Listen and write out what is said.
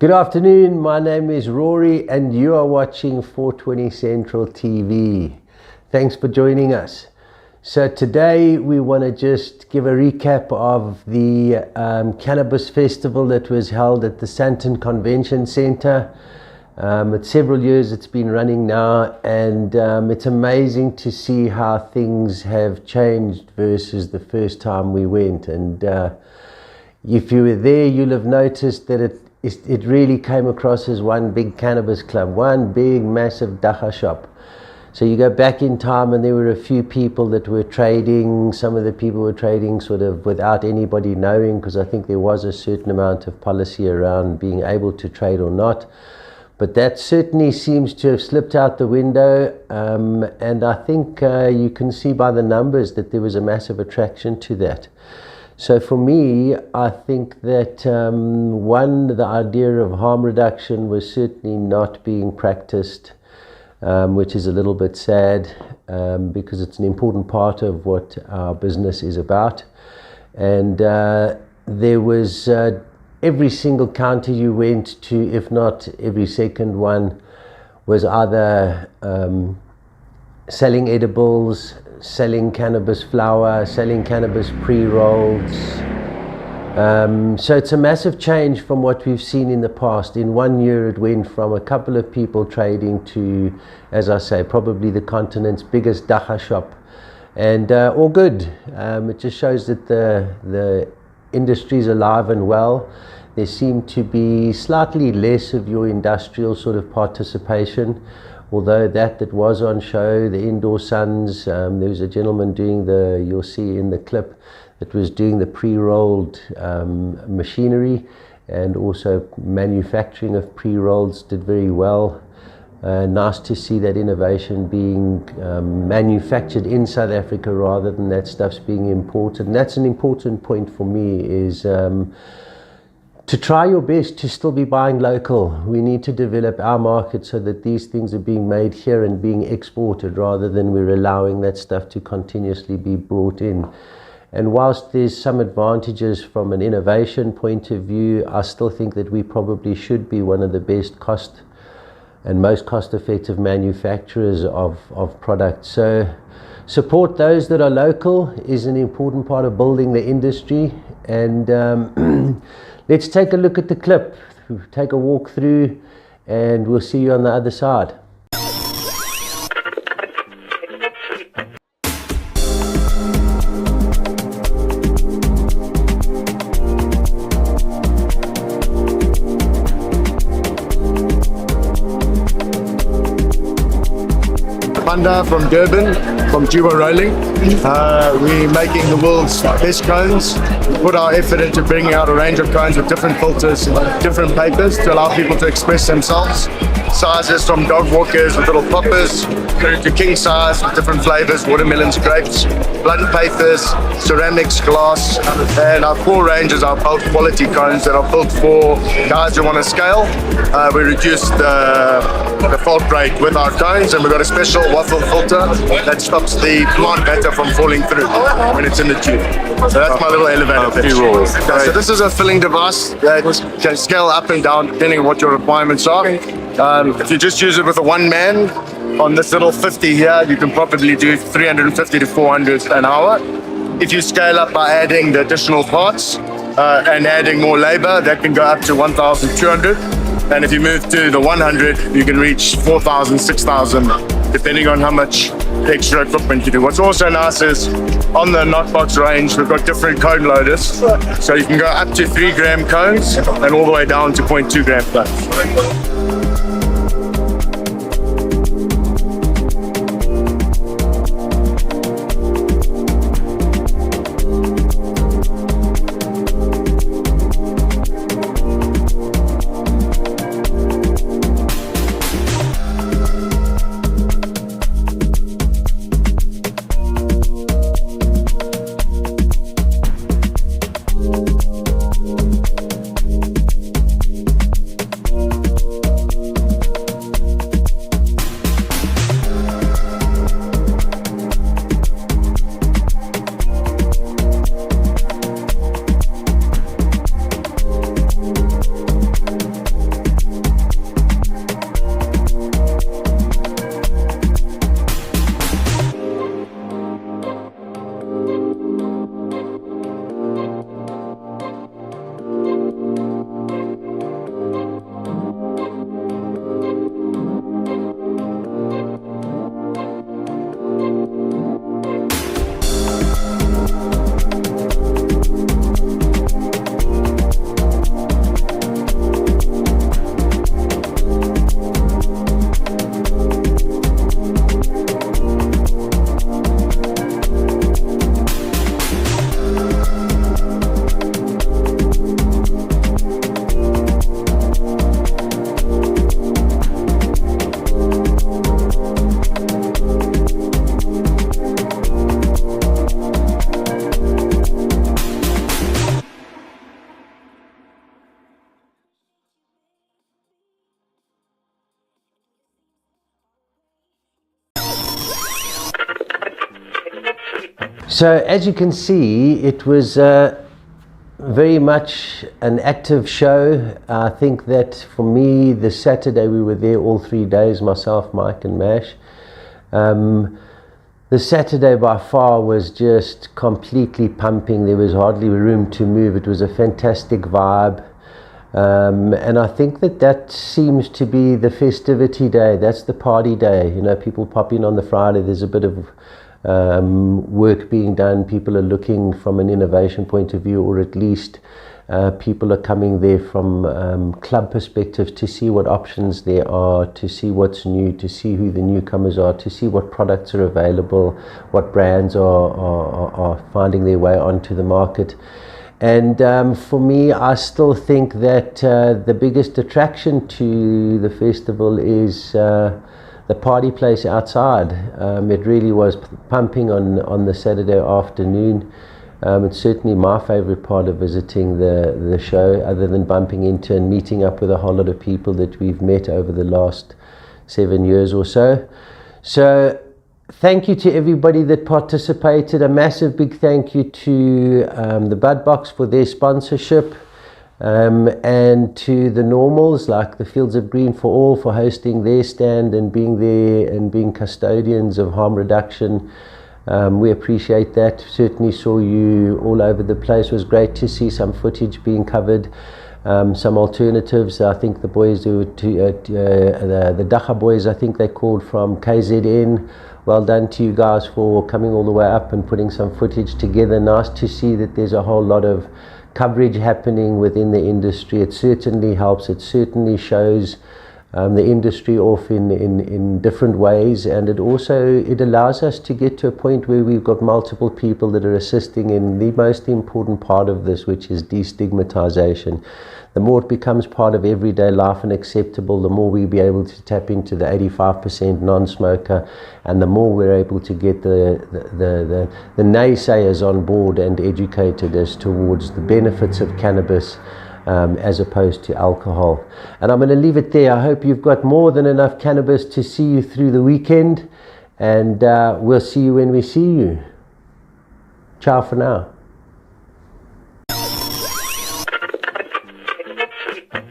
Good afternoon, my name is Rory and you are watching 420 Central TV. Thanks for joining us. So today we want to just give a recap of the Cannabis Festival that was held at the Sandton Convention Centre. It's several years it's been running now, and it's amazing to see how things have changed versus the first time we went. And if you were there, you'll have noticed that it really came across as one big cannabis club, one big massive dacha shop. So you go back in time and there were a few people that were trading. Some of the people were trading sort of without anybody knowing, because I think there was a certain amount of policy around being able to trade or not. But that certainly seems to have slipped out the window, and I think you can see by the numbers that there was a massive attraction to that. So for me, I think that the idea of harm reduction was certainly not being practiced, which is a little bit sad, because it's an important part of what our business is about. And there was every single counter you went to, if not every second one, was either selling edibles, selling cannabis flower, selling cannabis pre-rolls. So it's a massive change from what we've seen in the past. In 1 year it went from a couple of people trading to, as I say, probably the continent's biggest dacha shop. And all good. It just shows that the industry's alive and well. There seemed to be slightly less of your industrial sort of participation. Although that was on show, the indoor suns, there was a gentleman doing you'll see in the clip, that was doing the pre-rolled machinery, and also manufacturing of pre-rolls, did very well. Nice to see that innovation being manufactured in South Africa rather than that stuff's being imported. And that's an important point for me, is to try your best to still be buying local. We need to develop our market so that these things are being made here and being exported, rather than we're allowing that stuff to continuously be brought in. And whilst there's some advantages from an innovation point of view, I still think that we probably should be one of the best cost and most cost-effective manufacturers of products. So support those that are local is an important part of building the industry. And let's take a look at the clip, take a walk through, and we'll see you on the other side. Panda from Durban, from Juba Rolling. We're making the world's best cones. We put our effort into bringing out a range of cones with different filters, different papers, to allow people to express themselves. Sizes from dog walkers with little poppers, through to king size with different flavors, watermelons, grapes, blunt papers, ceramics, glass, and our core range is our bulk quality cones that are built for guys who want to scale. We reduce the fault rate with our cones, and we've got a special waffle filter that stops the plant matter from falling through when it's in the tube. So that's my little elevator pitch. So this is a filling device that can scale up and down depending on what your requirements are. If you just use it with a one man on this little 50 here, you can probably do 350 to 400 an hour. If you scale up by adding the additional parts and adding more labor, that can go up to 1,200. And if you move to the 100, you can reach 4,000, 6,000, depending on how much extra equipment you do. What's also nice is on the Knockbox range, we've got different cone loaders. So you can go up to 3 gram cones and all the way down to 0.2 gram cones. So as you can see, it was very much an active show. I think that for me, the Saturday we were there all 3 days, myself, Mike and Mash. The Saturday by far was just completely pumping. There was hardly room to move. It was a fantastic vibe. And I think that seems to be the festivity day. That's the party day. You know, people pop in on the Friday. There's a bit of work being done. People are looking from an innovation point of view, or at least people are coming there from club perspectives to see what options there are, to see what's new, to see who the newcomers are, to see what products are available, what brands are finding their way onto the market. And for me, I still think that the biggest attraction to the festival is the party place outside. It really was pumping on the Saturday afternoon. It's certainly my favorite part of visiting the show, other than bumping into and meeting up with a whole lot of people that we've met over the last 7 years or so. So thank you to everybody that participated. A massive big thank you to the Bud Box for their sponsorship, and to the normals like the Fields of Green for All for hosting their stand and being there and being custodians of harm reduction. We appreciate that. Certainly saw you all over the place. It was great to see some footage being covered, some alternatives. I think the boys the Dacha boys, I think they called from KZN. Well done to you guys for coming all the way up and putting some footage together. Nice to see that there's a whole lot of coverage happening within the industry. It certainly helps. It certainly shows the industry off in different ways, and it allows us to get to a point where we've got multiple people that are assisting in the most important part of this, which is destigmatization. The more it becomes part of everyday life and acceptable, the more we'll be able to tap into the 85% non-smoker, and the more we're able to get the naysayers on board and educated as towards the benefits of cannabis as opposed to alcohol. And I'm going to leave it there. I hope you've got more than enough cannabis to see you through the weekend, and we'll see you when we see you. Ciao for now.